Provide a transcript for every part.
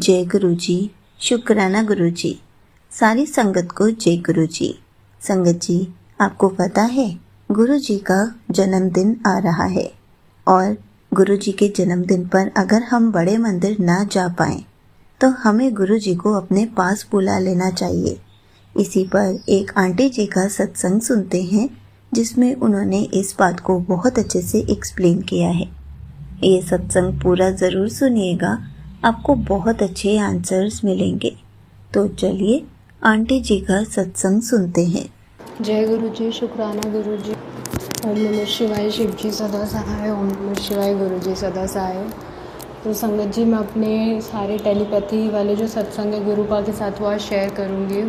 जय गुरु जी। शुक्राना गुरु जी। सारी संगत को जय गुरु जी। संगत जी, आपको पता है गुरु जी का जन्मदिन आ रहा है और गुरु जी के जन्मदिन पर अगर हम बड़े मंदिर ना जा पाएं तो हमें गुरु जी को अपने पास बुला लेना चाहिए। इसी पर एक आंटी जी का सत्संग सुनते हैं जिसमें उन्होंने इस बात को बहुत अच्छे से एक्सप्लेन किया है। ये सत्संग पूरा ज़रूर सुनिएगा, आपको बहुत अच्छे आंसर्स मिलेंगे। तो चलिए आंटी जी का सत्संग सुनते हैं। जय गुरु जी। शुक्राना गुरु जी। ओम नमः शिवाय। शिव जी सदा सहाय। ओम नमः शिवाय। गुरु जी सदा सहाय। तो संगत जी, मैं अपने सारे टेलीपैथी वाले जो सत्संग है गुरुपा के साथ वो आज शेयर करूँगी।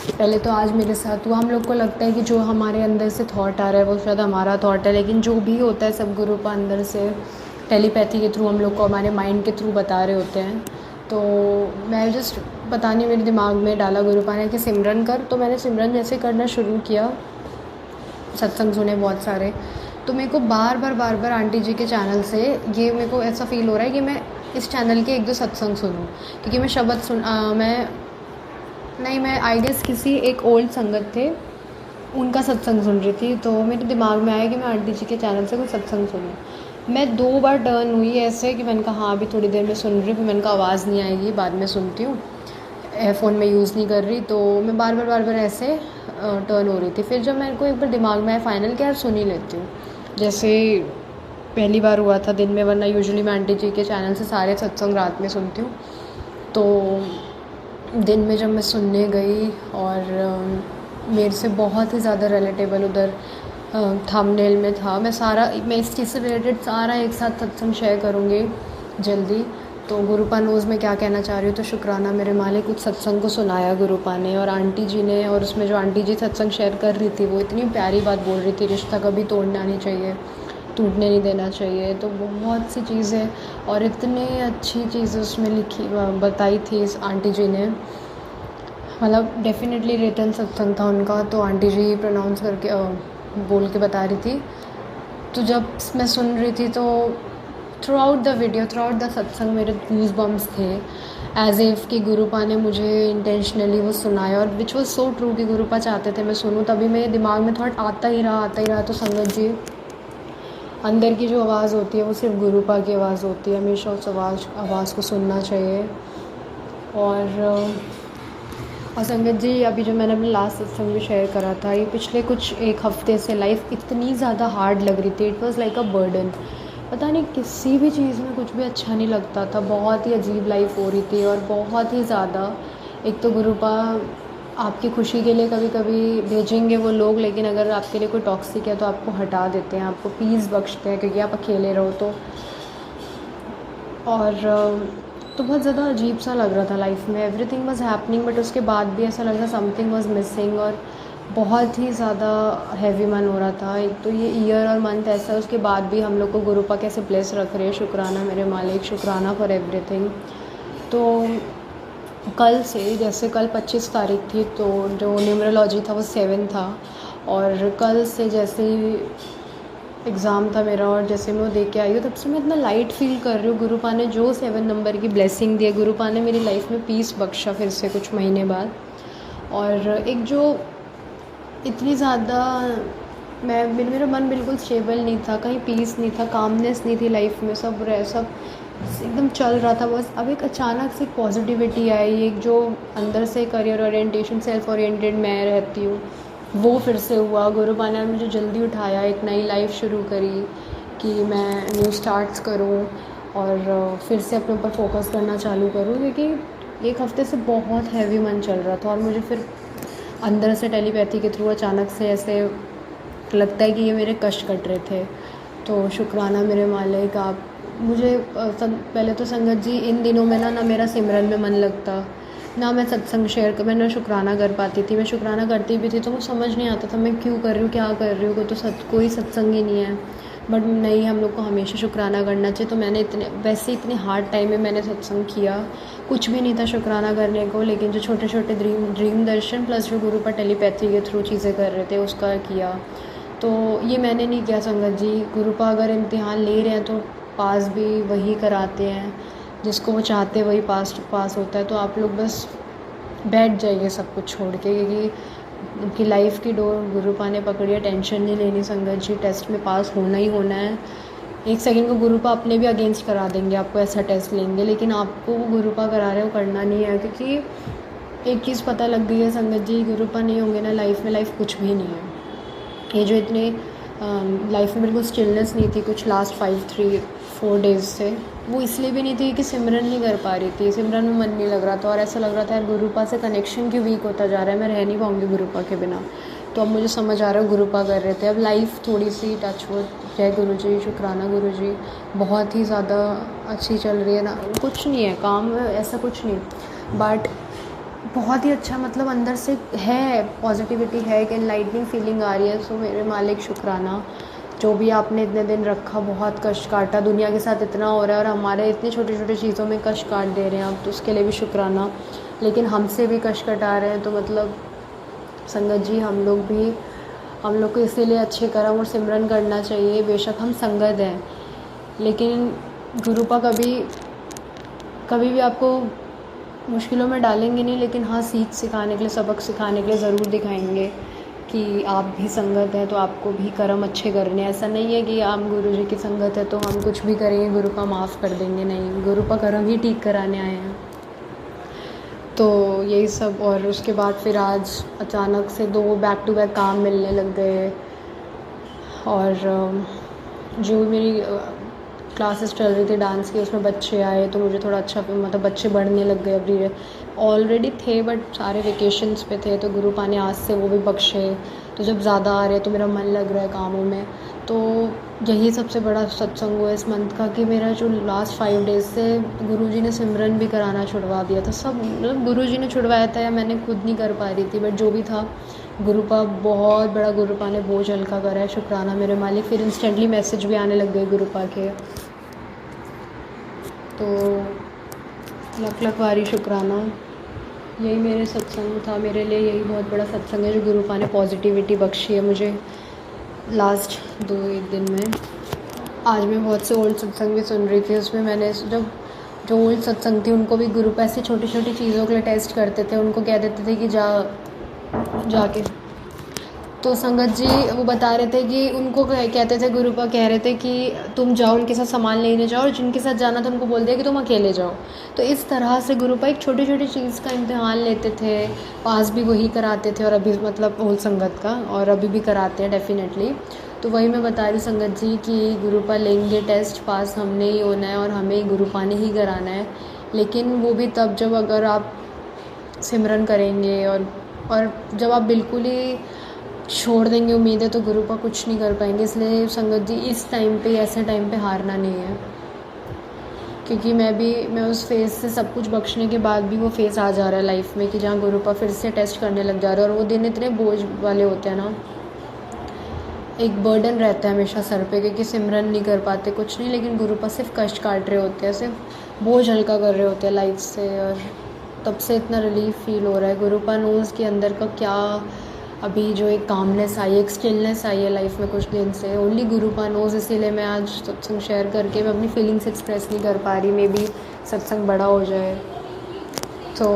पहले तो आज मेरे साथ हुआ। हम लोग को लगता है कि जो हमारे अंदर से थॉट आ रहा है वो शायद हमारा थॉट है, लेकिन जो भी होता है सब गुरुपा अंदर से टेलीपैथी के थ्रू हम लोग को हमारे माइंड के थ्रू बता रहे होते हैं। तो मैं जस्ट बताने मेरे दिमाग में डाला गुरुपा ने कि सिमरन कर, तो मैंने सिमरन जैसे करना शुरू किया। सत्संग सुने बहुत सारे, तो मेरे को बार बार आंटी जी के चैनल से ये मेरे को ऐसा फील हो रहा है कि मैं इस चैनल के एक दो सत्संग सुनूं, क्योंकि मैं शब्द मैं आई गेस किसी एक ओल्ड संगत थे उनका सत्संग सुन रही थी। तो मेरे दिमाग में आया कि मैं आंटी जी के चैनल से कोई सत्संग सुनूं। मैं 2 बार टर्न हुई ऐसे कि मैंने कहा हाँ अभी थोड़ी देर में सुन रही हूँ, फिर मैंने कहा आवाज़ नहीं आएगी बाद में सुनती हूँ, एयरफोन में यूज़ नहीं कर रही। तो मैं बार बार ऐसे टर्न हो रही थी। फिर जब मेरे को एक बार दिमाग में आया फाइनल कि यार सुन ही लेती हूँ, जैसे पहली बार हुआ था दिन में, वरना यूजुअली मैं आंटी जी के चैनल से सारे सत्संग रात में सुनती हूँ। तो दिन में जब मैं सुनने गई और मेरे से बहुत ही ज़्यादा रिलेटेबल उधर थंबनेल में था। मैं इस चीज़ से रिलेटेड सारा एक साथ सत्संग शेयर करूँगी जल्दी। तो गुरुपा नोज़ में क्या कहना चाह रही हूँ। तो शुक्राना मेरे मालिक, कुछ सत्संग को सुनाया गुरुपा ने और आंटी जी ने, और उसमें जो आंटी जी सत्संग शेयर कर रही थी वो इतनी प्यारी बात बोल रही थी, रिश्ता कभी तोड़ना नहीं चाहिए, टूटने नहीं देना चाहिए। तो बहुत सी चीज़ें और इतनी अच्छी चीज़ें उसमें बताई थी इस आंटी जी ने। मतलब डेफिनेटली रिटर्न सत्संग था उनका। तो आंटी जी प्रोनाउंस करके बोल के बता रही थी। तो जब मैं सुन रही थी तो थ्रू आउट द सत्संग मेरे गूज बम्स थे, एज इफ़ कि गुरुपा ने मुझे इंटेंशनली वो सुनाया, और विच वॉज सो ट्रू कि गुरुपा चाहते थे मैं सुनूं। तभी मेरे दिमाग में थॉट आता ही रहा। तो संगत जी, अंदर की जो आवाज़ होती है वो सिर्फ गुरुपा की आवाज़ होती है। हमेशा उस आवाज़ को सुनना चाहिए। और संगत जी, अभी जो मैंने अपने लास्ट सत्संग में शेयर करा था, ये पिछले कुछ एक हफ़्ते से लाइफ इतनी ज़्यादा हार्ड लग रही थी। It was like a burden. पता नहीं किसी भी चीज़ में कुछ भी अच्छा नहीं लगता था। बहुत ही अजीब लाइफ हो रही थी और बहुत ही ज़्यादा। एक तो गुरुपा आपकी खुशी के लिए कभी कभी भेजेंगे वो लोग, लेकिन अगर आपके लिए कोई टॉक्सिक है तो आपको हटा देते हैं, आपको पीस बख्शते हैं क्योंकि आप अकेले रहो। तो बहुत ज़्यादा अजीब सा लग रहा था लाइफ में। एवरीथिंग वाज हैपनिंग, बट उसके बाद भी ऐसा लग रहा समथिंग वाज मिसिंग, और बहुत ही ज़्यादा हैवी मन हो रहा था। एक तो ये ईयर और मंथ ऐसा, उसके बाद भी हम लोग को गुरुपा कैसे ब्लेस रख रहे हैं। शुक्राना मेरे मालिक, शुक्राना फॉर एवरीथिंग। तो कल से, जैसे कल 25 तारीख थी, तो जो न्यूमरोलॉजी था वो 7 था, और कल से जैसे ही एग्ज़ाम था मेरा और जैसे मैं वो दे के आई हूँ तब से मैं इतना लाइट फील कर रही हूँ। गुरुपा ने जो 7 नंबर की ब्लेसिंग दी है, गुरुपा ने मेरी लाइफ में पीस बख्शा फिर से कुछ महीने बाद। और एक जो इतनी ज़्यादा मेरा मन बिल्कुल स्टेबल नहीं था, कहीं पीस नहीं था, कामनेस नहीं थी लाइफ में, सब एकदम चल रहा था बस। अब एक अचानक से पॉजिटिविटी आई, एक जो अंदर से करियर ओरिएंटेशन, सेल्फ ओरिएंटेड मैं रहती हूँ वो फिर से हुआ। गुरुपा ने मुझे जल्दी उठाया, एक नई लाइफ शुरू करी कि मैं न्यू स्टार्ट्स करूँ और फिर से अपने ऊपर फोकस करना चालू करूँ, क्योंकि एक हफ़्ते से बहुत हैवी मन चल रहा था। और मुझे फिर अंदर से टेलीपैथी के थ्रू अचानक से ऐसे लगता है कि ये मेरे कष्ट कट रहे थे। तो शुक्राना मेरे मालिक, आप मुझे पहले तो संगत जी, इन दिनों में ना मेरा सिमरन में मन लगता, ना मैं सत्संग मैं ना शुक्राना कर पाती थी। मैं शुक्राना करती भी थी तो मुझे समझ नहीं आता था मैं क्यों कर रही हूँ, क्या कर रही हूँ, कोई सत्संग ही नहीं है। बट नहीं, हम लोग को हमेशा शुक्राना करना चाहिए। तो मैंने इतने हार्ड टाइम में मैंने सत्संग किया, कुछ भी नहीं था शुक्राना करने को, लेकिन जो छोटे छोटे ड्रीम दर्शन प्लस जो गुरुपा टेलीपैथी के थ्रू चीज़ें कर रहे थे उसका किया। तो ये मैंने नहीं किया संगत जी। गुरुपा अगर इम्तिहान ले रहे हैं तो पास भी वही कराते हैं, जिसको वो चाहते हैं वही पास होता है। तो आप लोग बस बैठ जाइए सब कुछ छोड़ के, क्योंकि उनकी लाइफ की डोर गुरुपा ने पकड़ी है। टेंशन नहीं लेनी संगत जी, टेस्ट में पास होना ही होना है। एक सेकंड को गुरुपा अपने भी अगेंस्ट करा देंगे, आपको ऐसा टेस्ट लेंगे, लेकिन आपको वो गुरुपा करा रहे हो करना नहीं है। क्योंकि एक चीज़ पता लग गई है संगत जी, गुरुपा नहीं होंगे ना लाइफ में, लाइफ कुछ भी नहीं है। ये जो इतने लाइफ में बिल्कुल स्टिलनेस नहीं थी कुछ लास्ट 5-3-4 डेज़ से, वो इसलिए भी नहीं थी कि सिमरन नहीं कर पा रही थी, सिमरन में मन नहीं लग रहा था, और ऐसा लग रहा था यार गुरुपा से कनेक्शन क्यों वीक होता जा रहा है, मैं रह नहीं पाऊँगी गुरुपा के बिना। तो अब मुझे समझ आ रहा है गुरुपा कर रहे थे। अब लाइफ थोड़ी सी टच वो, जय गुरु जी, शुक्राना गुरु जी, बहुत ही ज़्यादा अच्छी चल रही है ना। कुछ नहीं है काम में ऐसा कुछ नहीं, बट बहुत ही अच्छा मतलब अंदर से है, पॉजिटिविटी है, एक एनलाइटनिंग फीलिंग आ रही है। सो मेरे मालिक शुक्राना, जो भी आपने इतने दिन रखा, बहुत कष्ट काटा, दुनिया के साथ इतना हो रहा है और हमारे इतनी छोटी छोटी चीज़ों में कष्ट काट दे रहे हैं आप, तो उसके लिए भी शुक्राना। लेकिन हमसे भी कष्ट कटा रहे हैं, तो मतलब संगत जी हम लोग को इसीलिए अच्छे कर्म और सिमरन करना चाहिए। बेशक हम संगत हैं, लेकिन गुरुपा कभी भी आपको मुश्किलों में डालेंगे नहीं, लेकिन हाँ सीख सिखाने के लिए, सबक सिखाने के लिए ज़रूर दिखाएंगे कि आप भी संगत हैं तो आपको भी कर्म अच्छे करने हैं। ऐसा नहीं है कि आप गुरु जी की संगत है तो हम कुछ भी करेंगे गुरुपा माफ़ कर देंगे, नहीं, गुरुपा कर्म ही ठीक कराने आए हैं। तो यही सब। और उसके बाद फिर आज अचानक से 2 बैक टू बैक काम मिलने लग गए, और जो मेरी क्लासेस चल रही थी डांस की उसमें बच्चे आए, तो मुझे थोड़ा अच्छा मतलब बच्चे बढ़ने लग गए। अभी ऑलरेडी थे बट सारे वेकेशंस पे थे, तो गुरुपा ने आज से वो भी बख्शे, तो जब ज़्यादा आ रहे तो मेरा मन लग रहा है कामों में। तो यही सबसे बड़ा सत्संग हुआ इस मंथ का कि मेरा जो लास्ट 5 डेज़ से गुरुजी ने सिमरन भी कराना छुड़वा दिया था। सब मतलब गुरुजी ने छुड़वाया था या मैंने खुद नहीं कर पा रही थी, बट जो भी था गुरुपा, बहुत बड़ा गुरुपा ने बोझ हल्का करा है। शुक्राना मेरे मालिक। फिर इंस्टेंटली मैसेज भी आने लग गए गुरुपा के, तो लख वारी शुक्राना। यही मेरे सत्संग था, मेरे लिए यही बहुत बड़ा सत्संग है जो गुरुपा ने पॉजिटिविटी बख्शी है मुझे लास्ट 2-1 दिन में। आज मैं बहुत से ओल्ड सत्संग भी सुन रही थी, उसमें मैंने जो ओल्ड सत्संग थी उनको भी गुरुपा ऐसी छोटी छोटी चीज़ों के लिए टेस्ट करते थे, उनको कह देते थे कि जाके तो संगत जी वो बता रहे थे कि उनको कहते थे, गुरुपा कह रहे थे कि तुम जाओ उनके साथ सामान लेने जाओ, और जिनके साथ जाना था उनको बोल दिया कि तुम अकेले जाओ। तो इस तरह से गुरुपा एक छोटी छोटी चीज़ का इम्तिहान लेते थे, पास भी वही कराते थे, और अभी मतलब होल संगत का, और अभी भी कराते हैं डेफिनेटली। तो वही मैं बता रही संगत जी कि गुरुपा लेंगे टेस्ट, पास हमने ही होना है और हमें गुरुपा ने ही कराना है। लेकिन वो भी तब जब अगर आप सिमरन करेंगे, और जब आप बिल्कुल ही छोड़ देंगे उम्मीदें, तो गुरुपा कुछ नहीं कर पाएंगे। इसलिए संगत जी इस टाइम पे, ऐसे टाइम पे हारना नहीं है, क्योंकि मैं उस फेज़ से सब कुछ बख्शने के बाद भी वो फेज़ आ जा रहा है लाइफ में कि जहाँ गुरुपा फिर से टेस्ट करने लग जा रहा है। और वो दिन इतने बोझ वाले होते हैं ना, एक बर्डन रहता है हमेशा सर पे, क्योंकि सिमरन नहीं कर पाते कुछ नहीं, लेकिन गुरुपा सिर्फ कष्ट काट रहे होते हैं, सिर्फ बोझ हल्का कर रहे होते हैं लाइफ से। और तब से इतना रिलीफ फील हो रहा है। गुरुपा नोज़ के अंदर का क्या, अभी जो एक कामनेस आई, एक स्टिलनेस आई है लाइफ में कुछ दिन से, ओनली गुरुपा नोज़। इसीलिए मैं आज सत्संग शेयर करके मैं अपनी फीलिंग्स एक्सप्रेस नहीं कर पा रही, मे बी सत्संग बड़ा हो जाए। तो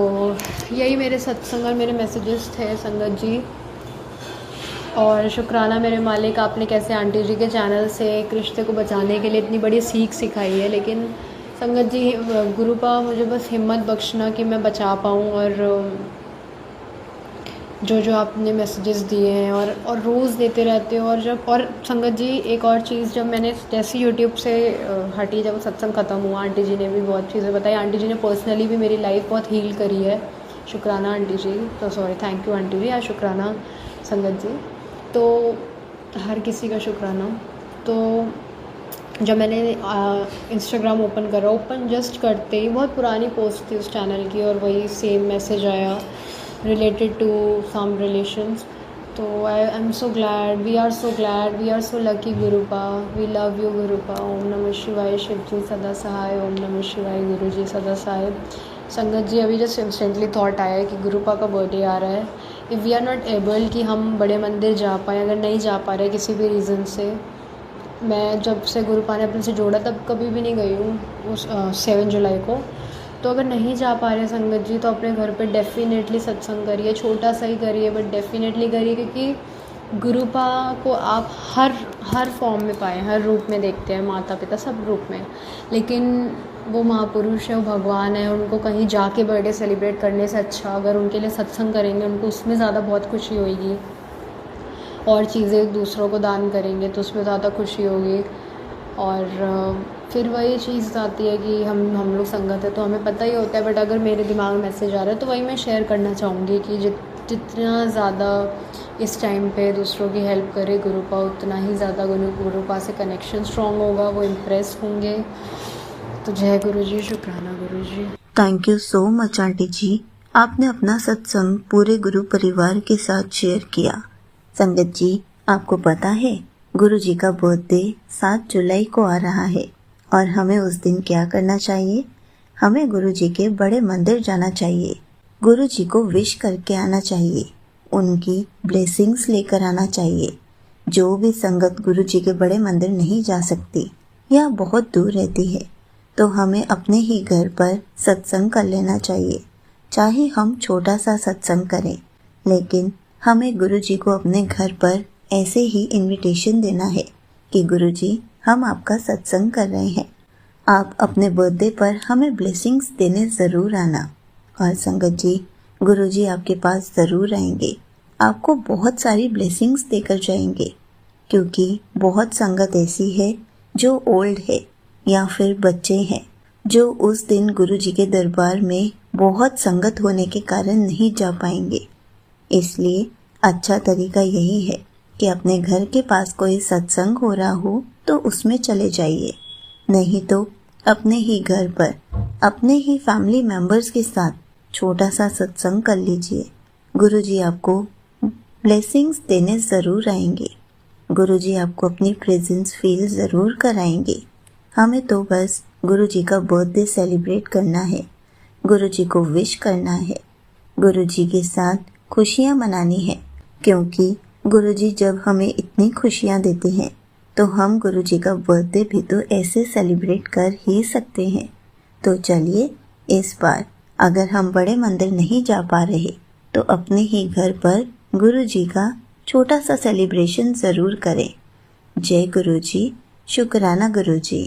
यही मेरे सत्संग और मेरे मैसेजेस थे संगत जी। और शुक्राना मेरे मालिक, आपने कैसे आंटी जी के चैनल से एक रिश्ते को बचाने के लिए इतनी बड़ी सीख सिखाई है। लेकिन संगत जी गुरुपा मुझे बस हिम्मत बख्शना कि मैं बचा पाऊँ, और जो आपने मैसेजेस दिए हैं और रोज़ देते रहते हो। और संगत जी एक और चीज़, जब मैंने जैसे यूट्यूब से हटी, जब सत्संग ख़त्म हुआ, आंटी जी ने भी बहुत चीज़ें बताई। आंटी जी ने पर्सनली भी मेरी लाइफ बहुत हील करी है। शुक्राना आंटी जी, तो सॉरी, थैंक यू आंटी जी, या शुक्राना संगत जी। तो हर किसी का शुक्राना। तो जब मैंने इंस्टाग्राम ओपन जस्ट करते ही बहुत पुरानी पोस्ट थी उस चैनल की, और वही सेम मैसेज आया related to some relations. तो I am so glad, we are so lucky गुरुपा, we love you गुरुपा। ओम नमः शिवाय, शिव जी सदा सहाय, ओम नमः शिवाय, गुरु जी सदा सहाय। संगत जी अभी जस्ट इंस्टेंटली थॉट आया है कि गुरुपा का बर्थडे आ रहा है। If we are not able कि हम बड़े मंदिर जा पाएँ, अगर नहीं जा पा रहे किसी भी रीज़न से, मैं जब से गुरुपा ने अपने से जोड़ा तब कभी भी नहीं गई हूँ उस 7 जुलाई को। तो अगर नहीं जा पा रहे संगत जी तो अपने घर पे डेफ़िनेटली सत्संग करिए, छोटा सा ही करिए बट डेफ़िनेटली करिए, क्योंकि गुरुपा को आप हर फॉर्म में पाएँ, हर रूप में देखते हैं, माता पिता सब रूप में। लेकिन वो महापुरुष है, वो भगवान है, उनको कहीं जाके बर्थडे सेलिब्रेट करने से अच्छा अगर उनके लिए सत्संग करेंगे, उनको उसमें ज़्यादा बहुत खुशी होगी। और चीज़ें दूसरों को दान करेंगे तो उसमें ज़्यादा खुशी होगी। और फिर वही चीज़ आती है कि हम लोग संगत है तो हमें पता ही होता है, बट अगर मेरे दिमाग में मैसेज आ रहा है तो वही मैं शेयर करना चाहूँगी कि जितना ज़्यादा इस टाइम पे दूसरों की हेल्प करे गुरुपा, उतना ही ज़्यादा गुरुपा से कनेक्शन स्ट्रॉन्ग होगा, वो इम्प्रेस होंगे। तो जय गुरु जी, शुक्राना Guru ji. Thank you so much aunty ji, आपने अपना सत्संग पूरे गुरु परिवार के साथ शेयर किया। संगत जी, आपको पता है गुरु जी का बर्थडे 7 जुलाई को आ रहा है और हमें उस दिन क्या करना चाहिए? हमें गुरु जी के बड़े मंदिर जाना चाहिए, गुरु जी को विश करके आना चाहिए, उनकी ब्लेसिंग्स लेकर आना चाहिए। जो भी संगत गुरु जी के बड़े मंदिर नहीं जा सकती या बहुत दूर रहती है तो हमें अपने ही घर पर सत्संग कर लेना चाहिए। चाहे हम छोटा सा सत्संग करें, लेकिन हमें गुरु जी को अपने घर पर ऐसे ही इनविटेशन देना है कि गुरु जी, हम आपका सत्संग कर रहे हैं, आप अपने बर्थडे पर हमें ब्लेसिंग्स देने ज़रूर आना। और संगत जी, गुरु जी आपके पास ज़रूर आएंगे, आपको बहुत सारी ब्लेसिंग्स देकर जाएंगे, क्योंकि बहुत संगत ऐसी है जो ओल्ड है या फिर बच्चे हैं जो उस दिन गुरु जी के दरबार में बहुत संगत होने के कारण नहीं जा पाएंगे। इसलिए अच्छा तरीका यही है कि अपने घर के पास कोई सत्संग हो रहा हो तो उसमें चले जाइए, नहीं तो अपने ही घर पर अपने ही फैमिली मेंबर्स के साथ छोटा सा सत्संग कर लीजिए। गुरु जी आपको ब्लेसिंग्स देने ज़रूर आएंगे, गुरु जी आपको अपनी प्रेजेंस फील ज़रूर कराएंगे। हमें तो बस गुरु जी का बर्थडे सेलिब्रेट करना है, गुरु जी को विश करना है, गुरु जी के साथ खुशियाँ मनानी है, क्योंकि गुरु जी जब हमें इतनी खुशियाँ देते हैं तो हम गुरु जी का बर्थडे भी तो ऐसे सेलिब्रेट कर ही सकते हैं। तो चलिए, इस बार अगर हम बड़े मंदिर नहीं जा पा रहे तो अपने ही घर पर गुरु जी का छोटा सा सेलिब्रेशन ज़रूर करें। जय गुरु जी, शुक्राना गुरु जी।